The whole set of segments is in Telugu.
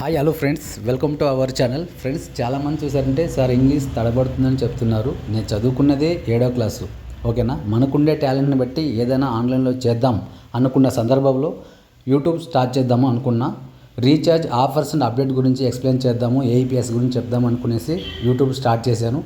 Hi hello friends, welcome to our channel. Friends, చాలామంది చూసారంటే సార్ ఇంగ్లీష్ తడబడుతుందని చెప్తున్నారు. నేను చదువుకున్నదే 7వ క్లాసు. ఓకేనా, మనకుండే టాలెంట్ని బట్టి ఏదైనా ఆన్లైన్లో చేద్దాం అనుకున్న సందర్భంలో యూట్యూబ్ స్టార్ట్ చేద్దాము అనుకున్నా. రీఛార్జ్ ఆఫర్స్ అండ్ అప్డేట్ గురించి ఎక్స్ప్లెయిన్ చేద్దాము, ఏఈపీఎస్ గురించి చెప్దాం అనుకునేసి యూట్యూబ్ స్టార్ట్ చేశాను.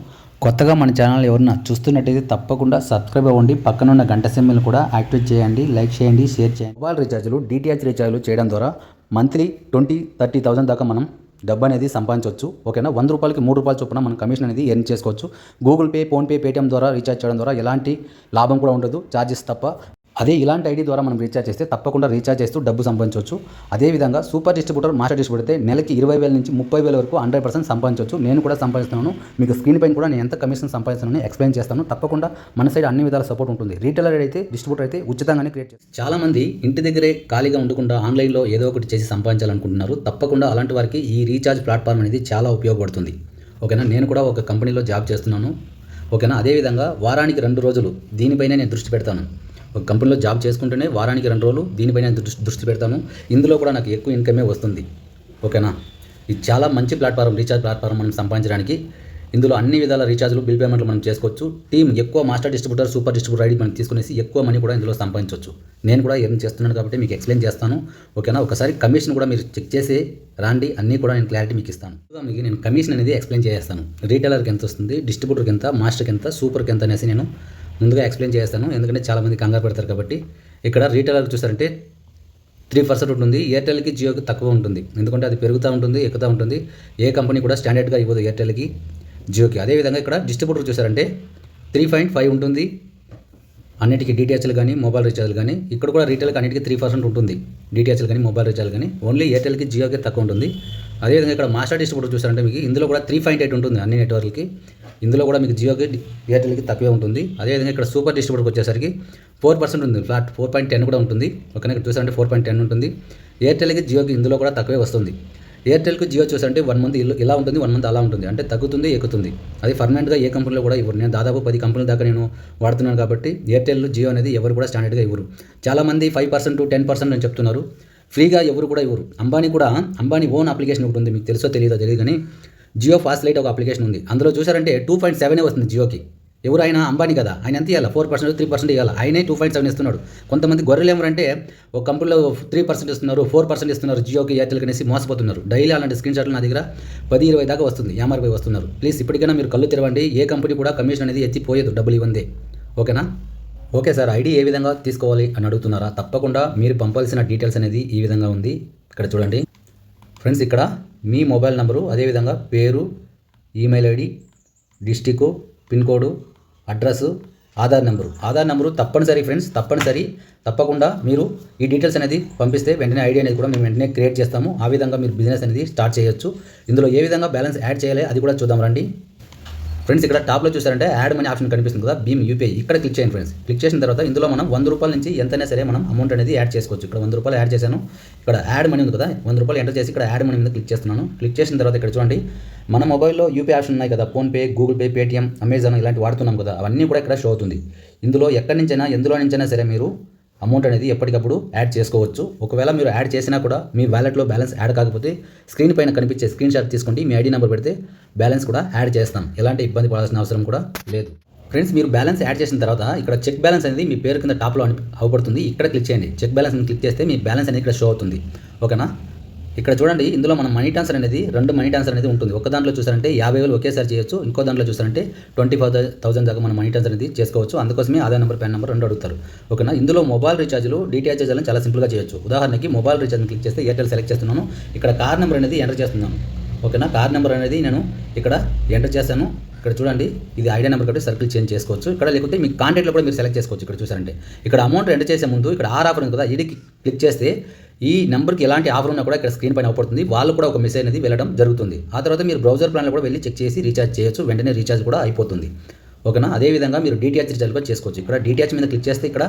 కొత్తగా మన ఛానల్ ఎవరన్నా చూస్తున్నట్టయితే తప్పకుండా సబ్స్క్రైబ్ అవ్వండి. పక్కన ఉన్న గంట సింబల్ కూడా యాక్టివేట్ చేయండి, లైక్ చేయండి, షేర్ చేయండి. మొబైల్ రీఛార్జ్లు, డిటిహెచ్ రీఛార్జ్లు చేయడం ద్వారా మంత్లీ 20-30,000 దాకా మనం డబ్బు అనేది సంపాదించవచ్చు. ఓకేనా, 100 రూపాయలకి 3 రూపాయల చొప్పున మనం కమిషన్ అనేది ఎర్న్ చేసుకోవచ్చు. గూగుల్ పే, ఫోన్పే, పేటీఎం ద్వారా రీఛార్జ్ చేయడం ద్వారా ఎలాంటి లాభం కూడా ఉండదు, ఛార్జెస్ తప్ప. అదే ఇలాంటి ఐడి ద్వారా మనం రీఛార్జ్ చేస్తే తప్పకుండా రీఛార్జ్ చేస్తూ డబ్బు సంపాదించవచ్చు. అదేవిధంగా సూపర్ డిస్ట్రిబ్యూటర్, మాస్టర్ డిస్ట్రిబ్యూటర్ అయితే నెలకి 20,000 నుంచి 30,000 వరకు 100% సంపాదించవచ్చు. నేను కూడా సంపాదిస్తున్నాను. మీకు స్క్రీన్ పైన కూడా నేను ఎంత కమిషన్ సంపాదిస్తున్నానని ఎక్స్ప్లెయిన్ చేస్తాను. తప్పకుండా మన సైడ్ అన్ని విధాల సపోర్ట్ ఉంటుంది. రీటైలర్ అయితే, డిస్ట్రిబ్యూటర్ అయితే ఉచితంగానే క్రియేట్ చేస్తారు. చాలామంది ఇంటి దగ్గరే ఖాళీగా ఉండకుండా ఆన్లైన్లో ఏదో ఒకటి చేసి సంపాదించాలనుకుంటున్నారు. తప్పకుండా అలాంటి వారికి ఈ రీఛార్జ్ ప్లాట్ఫామ్ అనేది చాలా ఉపయోగపడుతుంది. ఓకేనా, నేను కూడా ఒక కంపెనీలో జాబ్ చేస్తున్నాను. ఓకేనా, అదేవిధంగా వారానికి 2 రోజులు దీనిపైనే నేను దృష్టి పెడతాను. ఒక కంపెనీలో జాబ్ చేసుకుంటూనే వారానికి 2 రోజులు దీనిపైన దృష్టి పెడతాను. ఇందులో కూడా నాకు ఎక్కువ ఇన్కమే వస్తుంది. ఓకేనా, ఇది చాలా మంచి ప్లాట్ఫారం, రీఛార్జ్ ప్లాట్ఫారం మనం సంపాదించడానికి. ఇందులో అన్ని విధాల రీఛార్జ్లు, బిల్ పేమెంట్లు మనం చేసుకోవచ్చు. టీం ఎక్కువ master distributor, super distributor ID మనం తీసుకునేసి ఎక్కువ మనీ కూడా ఇందులో సంపాదించవచ్చు. నేను కూడా ఎర్న్ చేస్తున్నాను కాబట్టి మీకు ఎక్స్ప్లెయిన్ చేస్తాను. ఓకేనా, ఒకసారి కమిషన్ కూడా మీరు చెక్ చేసి రాండి, అన్నీ కూడా నేను క్లారిటీ మీకు ఇస్తాను. మీకు నేను కమిషన్ అనేది ఎక్స్ప్లెయిన్ చేస్తాను. రీటైలర్కి ఎంత వస్తుంది, డిస్ట్రిబ్యూటర్కి ఎంత, మాస్టర్కి ఎంత, సూపర్కి ఎంత అనేసి నేను ముందుగా ఎక్స్ప్లెయిన్ చేస్తాను. ఎందుకంటే చాలామంది కంగారు పెడతారు కాబట్టి. ఇక్కడ రీటైలర్కి చూసారంటే 3% ఉంటుంది. ఎయిర్టెల్కి, జియోకి తక్కువ ఉంటుంది. ఎందుకంటే అది పెరుగుతూ ఉంటుంది, ఎక్కుతూ ఉంటుంది. ఏ కంపెనీ కూడా స్టాండర్డ్గా ఇవ్వదు ఎయిర్టెల్కి, జియోకి. అదేవిధంగా ఇక్కడ డిస్ట్రిబ్యూటర్ చూసారంటే 3.5 ఉంటుంది. అన్నిటికీ డిటిహెచ్లు కానీ, మొబైల్ రీఛార్జ్లు కానీ. ఇక్కడ కూడా రీటైల్కి అన్నిటికీ 3% ఉంటుంది, డిటిహెచ్లు కానీ, మొబైల్ రీఛార్జ్ కానీ. ఓన్లీ ఎయిర్టెల్కి, జియోకి తక్కువ ఉంటుంది. అదేవిధంగా ఇక్కడ మాస్టర్ డిస్ట్రిబ్యూటర్ చూసారంటే మీకు ఇందులో కూడా 3.8 ఉంటుంది అన్ని నెట్వర్క్కి. ఇందులో కూడా మీకు జియోకి, ఎయిర్టెల్కి తక్కువే ఉంటుంది. అదేవిధంగా ఇక్కడ సూపర్ డిస్ట్రిబ్యూటర్కి వచ్చేసరికి 4% ఉంది, ఫ్లాట్ 4.10 కూడా ఉంటుంది. ఓకేనా, ఇక్కడ చూసారంటే 4.10 ఉంటుంది. ఎయిర్టెల్కి, జియోకి ఇందులో కూడా తక్కువే వస్తుంది. ఎయిర్టెల్కి, జియో చూసారంటే 1 మంత్ ఇలా ఉంటుంది, 1 మంత్ అలా ఉంటుంది. అంటే తగ్గుతుంది, ఎక్కుతుంది. అది పర్మనెంట్గా ఏ కంపెనీలో కూడా ఇవ్వరు. నేను దాదాపు 10 కంపెనీల దాకా నేను వాడుతున్నాను కాబట్టి ఎయిర్టెల్, జియో అనేది ఎవరు కూడా స్టాండర్డ్గా ఇవ్వరు. చాలామంది 5%, 10% అని చెప్తున్నారు. ఫ్రీగా ఎవరు కూడా ఇవ్వరు. అంబానీ ఓన్ అప్లికేషన్ ఒకటి ఉంది, మీకు తెలుసో తెలియదు కానీ జియో ఫాస్ట్ లైట్ ఒక అప్లికేషన్ ఉంది. అందులో చూసారంటే 2.7 వస్తుంది జియోకి. ఎవరు ఆయన? అంబానీ కదా, ఆయన ఎంత ఇవ్వాలి? 4%, 3% ఇవ్వాలి. ఆయనే 2.7 ఇస్తున్నాడు. కొంతమంది గొర్రెలు ఏమరంటే ఒక కంపెనీలో 3% ఇస్తున్నారు, 4% ఇస్తున్నారు జియోకి, ఎయిర్టెల్కి అనేసి మోసపోతున్నారు. డైలీ అలాంటి స్క్రీన్ షాట్లు నా దగ్గర 10-20 దాకా వస్తుంది, ఏమారిపోయి వస్తున్నారు. ప్లీజ్ ఇప్పటికైనా మీరు కళ్ళు తెరవండి. ఏ కంపెనీ కూడా కమిషన్ అనేది ఎత్తిపోయేది, డబ్బులు ఇవ్వండి. ఓకేనా? ఓకే సార్, ఐడి ఏ విధంగా తీసుకోవాలి అని అడుగుతున్నారా? తప్పకుండా మీరు పంపాల్సిన డీటెయిల్స్ అనేది ఈ విధంగా ఉంది. ఇక్కడ చూడండి ఫ్రెండ్స్, ఇక్కడ మీ మొబైల్ నెంబరు, అదేవిధంగా పేరు, email ID, district, pin code, address, Aadhaar number తప్పనిసరి ఫ్రెండ్స్, తప్పకుండా మీరు ఈ డీటెయిల్స్ అనేది పంపిస్తే వెంటనే ఐడి అనేది కూడా మేము వెంటనే క్రియేట్ చేస్తాము. ఆ విధంగా మీరు బిజినెస్ అనేది స్టార్ట్ చేయొచ్చు. ఇందులో ఏ విధంగా బ్యాలెన్స్ యాడ్ చేయాలి అది కూడా చూద్దాం రండి. ఫ్రెండ్స్, ఇక్కడ టాప్లో చూసారంటే యాడ్ మనీ ఆప్షన్ కనిపిస్తుంది కదా, భీమ్ యూపీఐ. ఇక్కడ క్లిక్ చేయండి ఫ్రెండ్స్. క్లిక్ చేసిన తర్వాత ఇందులో మనం 100 రూపాయల నుంచి ఎంతైనా సరే మనం అమౌంట్ అనేది యాడ్ చేసుకోవచ్చు. ఇక్కడ 100 రూపాయలు యాడ్ చేశాను. ఇక్కడ యాడ్ మనీ ఉంది కదా, 100 రూపాయలు ఎంటర్ చేసి ఇక్కడ యాడ్ మనీ మీద క్లిక్ చేస్తున్నాను. క్లిక్ చేసిన తర్వాత ఇక్కడ చూడండి, మన మొబైల్లో యూపీఐ ఆప్షన్ ఉన్నాయి కదా, PhonePe, Google pay, Paytm, Amazon ఇలాంటి వాడుతున్నాం కదా, అవన్నీ కూడా ఇక్కడ షో అవుతుంది. ఇందులో ఎక్కడి నుంచైనా, ఎందులో నుంచైనా సరే మీరు అమౌంట్ అనేది ఎప్పటికప్పుడు యాడ్ చేసుకోవచ్చు. ఒకవేళ మీరు యాడ్ చేసినా కూడా మీ వ్యాలెట్లో బ్యాలెన్స్ యాడ్ కాకపోతే స్క్రీన్ పైన కనిపించే స్క్రీన్ షాట్ తీసుకోండి, మీ ఐడి నెంబర్ పెడితే బ్యాలెన్స్ కూడా యాడ్ చేస్తాం. ఎలాంటి ఇబ్బంది పడాల్సిన అవసరం కూడా లేదు. ఫ్రెండ్స్, మీరు బ్యాలెన్స్ యాడ్ చేసిన తర్వాత ఇక్కడ చెక్ బ్యాలెన్స్ అనేది మీ పేరు కింద టాప్లో అవపడుతుంది. ఇక్కడ క్లిక్ చేయండి. చెక్ బ్యాలెన్స్ క్లిక్ చేస్తే మీ బ్యాలెన్స్ అనేది ఇక్కడ షో అవుతుంది. ఓకేనా, ఇక్కడ చూడండి, ఇందులో మనం మనీ ట్రాన్స్ఫర్ అనేది 2 మనీ ట్రాన్స్ఫర్ అనేది ఉంటుంది. ఒక దాంట్లో చూసారంటే 50,000 ఒకేసారి చేయొచ్చు. ఇంకో దాంట్లో చూసారంటే 25,000 దాకా మనం మనీ ట్రాన్స్ఫర్ అనేది చేసుకోవచ్చు. అందుకోసమే ఆధార్ నెంబర్, పాన్ నెంబర్ 2 అడుగుతారు. ఓకేనా, ఇందులో మొబైల్ రీఛార్జ్లు, డిటిహెచ్ రీఛార్జ్లను చాలా సింపుల్గా చేయొచ్చు. ఉదాహరణకి మొబైల్ రీఛార్జ్ని క్లిక్ చేస్తే ఎయిర్టెల్ సెలెక్ట్ చేస్తున్నాను. ఇక్కడ కార్ నెంబర్ అనేది ఎంటర్ చేస్తున్నాను. ఓకేనా, కార్ నెంబర్ అనేది నేను ఇక్కడ ఎంటర్ చేస్తాను. ఇక్కడ చూడండి, ఇది ఐడియా నెంబర్ కాబట్టి సర్కిల్ చేంజ్ చేసుకోవచ్చు. ఇక్కడ లేకపోతే మీ కాంటాక్ట్లో కూడా మీరు సెలెక్ట్ చేసుకోవచ్చు. ఇక్కడ చూసారంటే ఇక్కడ అమౌంట్ ఎంటర్ చేసే ముందు ఇక్కడ ఆఫర్ ఉంది కదా, ఇది క్లిక్ చేస్తే ఈ నెంబర్కి ఎలాంటి ఆఫర్ ఉన్నా కూడా ఇక్కడ స్క్రీన్ పైన అవపడుతుంది. వాళ్ళు కూడా ఒక మెసేజ్ అనేది వెళ్ళడం జరుగుతుంది. ఆ తర్వాత మీరు బ్రౌజర్ ప్లాన్లో కూడా వెళ్ళి చెక్ చేసి రీఛార్జ్ చేయొచ్చు. వెంటనే రీఛార్జ్ కూడా అయిపోతుంది. ఓకేనా, అదేవిధంగా మీరు డిటిహెచ్ రీఛార్జ్ కూడా చేసుకోవచ్చు. ఇక్కడ డిటిహెచ్ మీద క్లిక్ చేస్తే ఇక్కడ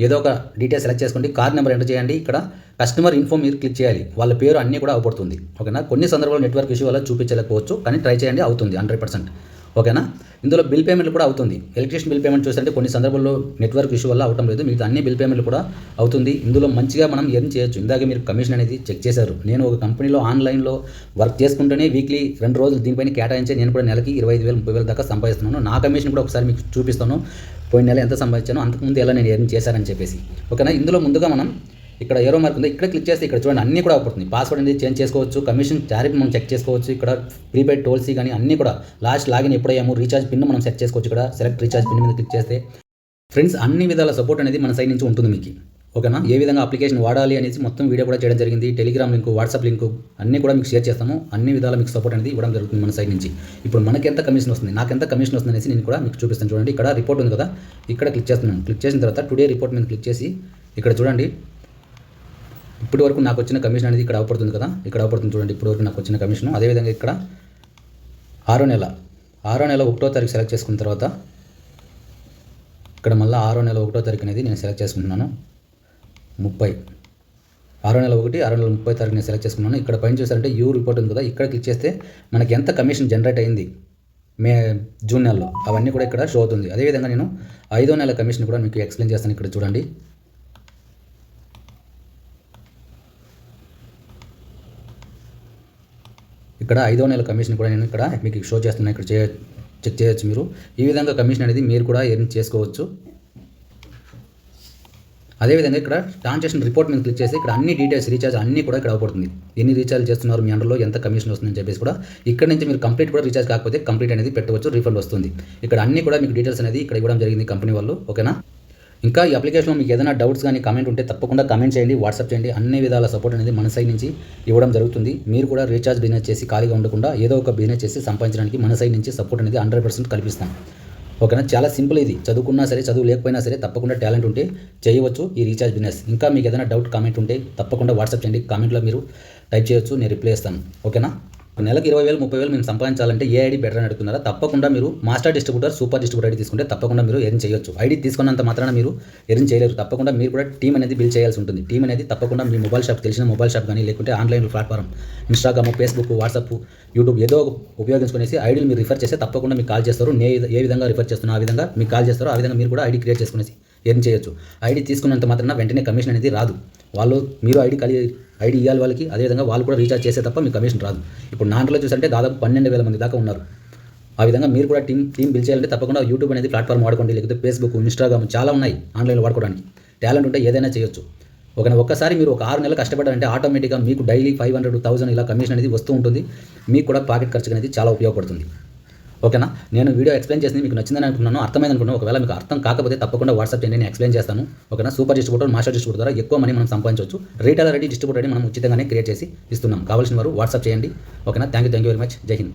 ఏదో ఒక డీటెయిల్స్ సెలెక్ట్ చేసుకోండి. కార్ నెంబర్ ఎంటర్ చేయండి. ఇక్కడ కస్టమర్ ఇన్ఫో మీరు క్లిక్ చేయాలి. వాళ్ళ పేరు అన్నీ కూడా అవపడుతుంది. ఓకేనా, కొన్ని సందర్భాల్లో నెట్వర్క్ ఇష్యూ వల్ల చూపించలేకపోవచ్చు, కానీ ట్రై చేయండి, అవుతుంది 100%. ఓకేనా. ఇందులో బిల్ పేమెంట్ కూడా అవుతుంది. ఎలక్ట్రిసిటీ బిల్ పేమెంట్ చూస్తుంటే కొన్ని సందర్భాల్లో నెట్వర్క్ ఇష్యూ వల్ల అవటం లేదు. మిగతా అన్ని బిల్ పేమెంట్లు కూడా అవుతుంది. ఇందులో మంచిగా మనం ఎర్న్ చేయొచ్చు. ఇందాక మీరు కమిషన్ అనేది చెక్ చేశారు. నేను ఒక కంపెనీలో ఆన్లైన్లో వర్క్ చేసుకుంటూనే వీక్లీ 2 రోజులు దీనిపైన కేటాయించి నేను కూడా నెలకి 25,000 30,000 దాకా సంపాదిస్తున్నాను. నా కమిషన్ కూడా ఒకసారి మీకు చూపిస్తాను. పోయిన నెల ఎంత సంపాదించానో, అంతకుముందు ఎలా నేను ఎర్న్ చేశానని చెప్పేసి. ఓకేనా. ఇందులో ముందుగా మనం ఇక్కడ ఏరో మార్క్ ఉంది, ఇక్కడ క్లిక్ చేస్తే ఇక్కడ చూడండి అన్నీ కూడా అవుతుంది. పాస్వర్డ్ అనేది చేంజ్ చేసుకోవచ్చు, కమిషన్ టారిఫ్ మనం చెక్ చేసుకోవచ్చు, ఇక్కడ ప్రీపెయిడ్ టోల్సీ కానీ అన్నీ కూడా లాస్ట్ లాగిన్ ఎప్పుడయ్యాము, రీఛార్జ్ పిన్ మనం సెట్ చేసుకోవచ్చు. ఇక్కడ సెలెక్ట్ రీఛార్జ్ పిన్ మీద క్లిక్ చేస్తే ఫ్రెండ్స్ అన్ని విధాల సపోర్ట్ అనేది మన సైడ్ నుంచి ఉంటుంది మీకు. ఓకేనా. ఏ విధంగా అప్లికేషన్ వాడాలి అనేసి మొత్తం వీడియో కూడా చేయడం జరిగింది. టెలిగ్రామ్ లింక్, వాట్సాప్ లింక్ అన్నీ కూడా మీకు షేర్ చేస్తాము. అన్ని విధాల మీకు సపోర్ట్ అనేది ఇవ్వడం జరుగుతుంది మన సైడ్ నుంచి. ఇప్పుడు మనకి ఎంత కమిషన్ వస్తుంది, నాకు ఎంత కమిషన్ వస్తుంది అనేసి నేను కూడా మీకు చూపిస్తాను. చూడండి ఇక్కడ రిపోర్ట్ ఉంది కదా, ఇక్కడ క్లిక్ చేస్తున్నాను. క్లిక్ చేసిన తర్వాత టుడే రిపోర్ట్ మీద క్లిక్ చేసి ఇక్కడ చూడండి ఇప్పటి వరకు నాకు వచ్చిన కమిషన్ అనేది ఇక్కడ అవపడుతుంది కదా, ఇక్కడ అవపడుతుంది చూడండి ఇప్పటి వరకు నాకు వచ్చిన కమిషన్. అదేవిధంగా ఇక్కడ 6వ నెల 1వ తారీఖు సెలెక్ట్ చేసుకున్న తర్వాత ఇక్కడ మళ్ళీ 6వ నెల 1వ తారీఖు అనేది నేను సెలెక్ట్ చేసుకుంటున్నాను. 6వ నెల 30వ తారీఖు నేను సెలెక్ట్ చేసుకున్నాను. ఇక్కడ పైన చూసారంటే యూ రిపోర్ట్ ఉంది కదా, ఇక్కడ క్లిక్ చేస్తే మనకి ఎంత కమిషన్ జనరేట్ అయింది జూన్ నెలలో అవన్నీ కూడా ఇక్కడ షో అవుతుంది. అదేవిధంగా నేను 5వ నెల కమిషన్ కూడా మీకు ఎక్స్ప్లెయిన్ చేస్తాను. ఇక్కడ చూడండి ఇక్కడ 5వ నెల కమిషన్ కూడా నేను ఇక్కడ మీకు షో చేస్తున్నాను. ఇక్కడ చెక్ చేయొచ్చు మీరు. ఈ విధంగా కమిషన్ అనేది మీరు కూడా ఎర్న్ చేసుకోవచ్చు. అదేవిధంగా ఇక్కడ ట్రాన్సాక్షన్ రిపోర్ట్ మీద క్లిక్ చేసి ఇక్కడ అన్ని డీటెయిల్స్ రీఛార్జ్ అన్నీ కూడా ఇక్కడ అవపడుతుంది. ఎన్ని రీఛార్జ్ చేస్తున్నారు, మీ అండర్లో ఎంత కమిషన్ వస్తుందని చెప్పేసి కూడా ఇక్కడ నుంచి మీరు కంప్లీట్ కూడా రీఛార్జ్ కాకపోతే కంప్లీట్ అనేది పెట్టవచ్చు, రీఫండ్ వస్తుంది. ఇక్కడ అన్నీ కూడా మీకు డీటెయిల్స్ అనేది ఇక్కడ ఇవ్వడం జరిగింది కంపెనీ వాళ్ళు. ఓకేనా. ఇంకా ఈ అప్లికేషన్లో మీకు ఏదైనా డౌట్స్ కానీ కామెంట్ ఉంటే తప్పకుండా కామెంట్ చేయండి, వాట్సాప్ చేయండి. అన్ని విధాల సపోర్ట్ అనేది మన సైడ్ నుంచి ఇవ్వడం జరుగుతుంది. మీరు కూడా రీఛార్జ్ బిజినెస్ చేసి ఖాళీగా ఉండకుండా ఏదో ఒక బిజినెస్ చేసి సంపాదించడానికి మన సైడ్ నుంచి సపోర్ట్ అనేది 100% కల్పిస్తాం. ఓకేనా. చాలా సింపుల్ ఇది. చదువుకున్నా సరే చదువు లేకపోయినా సరే తప్పకుండా టాలెంట్ ఉంటే చేయవచ్చు ఈ రీఛార్జ్ బిజినెస్. ఇంకా మీకు ఏదైనా డౌట్ కామెంట్ ఉంటే తప్పకుండా వాట్సాప్ చేయండి, కామెంట్లో మీరు టైప్ చేయొచ్చు, నేను రిప్లై ఇస్తాను. ఓకేనా. నెలకు 20,000 30,000 మేము సంపాదించాలంటే ఏ ఐడి బెటర్ అని అడుగుతున్నారా? తప్పకుండా మీరు master distributor, super distributor ID తీసుకుంటే తప్పకుండా మీరు ఎర్న్ చేయొచ్చు. ఐడి తీసుకున్నంత మాత్రాన మీరు ఎర్న్ చేయలేరు. తప్పకుండా మీరు కూడా టీం అనేది బిల్డ్ చేయాల్సి ఉంటుంది. టీం అనేది తప్పకుండా మీ మొబైల్ షాప్, తెలిసిన మొబైల్ షాప్ కానీ లేకుంటే online platform Instagram, Facebook, WhatsApp, YouTube ఏదో ఉపయోగించుకునేసి ఐడీలు మీరు రిఫర్ చేస్తే తప్పకుండా మీకు కాల్ చేస్తారు. ఏ విధంగా రిఫర్ చేస్తున్నా ఆ విధంగా మీకు కాల్ చేస్తారో ఆ విధంగా మీరు కూడా ఐడి క్రియేట్ చేసుకునేసి ఎర్న్ చేయొచ్చు. ఐడి తీసుకున్నంత మాత్రాన వెంటనే కమిషన్ అనేది రాదు. మీరు ఐడి ఇవ్వాలి వాళ్ళకి, అదేవిధంగా వాళ్ళు కూడా రీఛార్జ్ చేసే తప్ప మీకు కమిషన్ రాదు. ఇప్పుడు నాంట్లో చూసంటే దాదాపు 12,000 మంది దాకా ఉన్నారు. ఆ విధంగా మీరు కూడా టీం బిల్డ్ చేయాలంటే తప్పకుండా యూట్యూబ్ అనేది ప్లాట్ఫామ్ వాడుకోండి, లేకపోతే ఫేస్బుక్, ఇన్స్టాగ్రామ్ చాలా ఉన్నాయి ఆన్లైన్లో వాడుకోవడానికి. టాలెంట్ ఉంటే ఏదైనా చేయొచ్చు. ఒక్కసారి మీరు ఒక 6 నెలలు కష్టపడారంటే ఆటోమేటిక్గా మీకు డైలీ 500 1000 ఇలా కమిషన్ అనేది వస్తూ ఉంటుంది. మీకు కూడా పాకెట్ ఖర్చు అనేది చాలా ఉపయోగపడుతుంది. ఓకేనా. నేను వీడియో ఎక్స్ప్లెయిన్ చేసి మీకు నచ్చిందని అనుకున్నాను, అర్థమైంది అనుకున్నాను. ఒకవేళ మీకు అర్థం కాకపోతే తప్పకుండా వాట్సాప్ చేయండి, నేను ఎక్స్ప్లెయిన్ చేస్తాను. ఓకేనా. సూపర్ డిస్ట్రిబ్యూటర్, మాస్టర్ డిస్ట్రిబ్యూటర్ ద్వారా ఎక్కువ మనీ మనం సంపాదించవచ్చు. రీటైలర్ ఐడి, డిస్ట్రిబ్యూటర్ ఐడి మనం ఉచితంగానే క్రియేట్ చేసి ఇస్తున్నాం. కావాల్సిన వారు వాట్సాప్ చేయండి. ఓకేనా. Thank you very much. జై హింద్.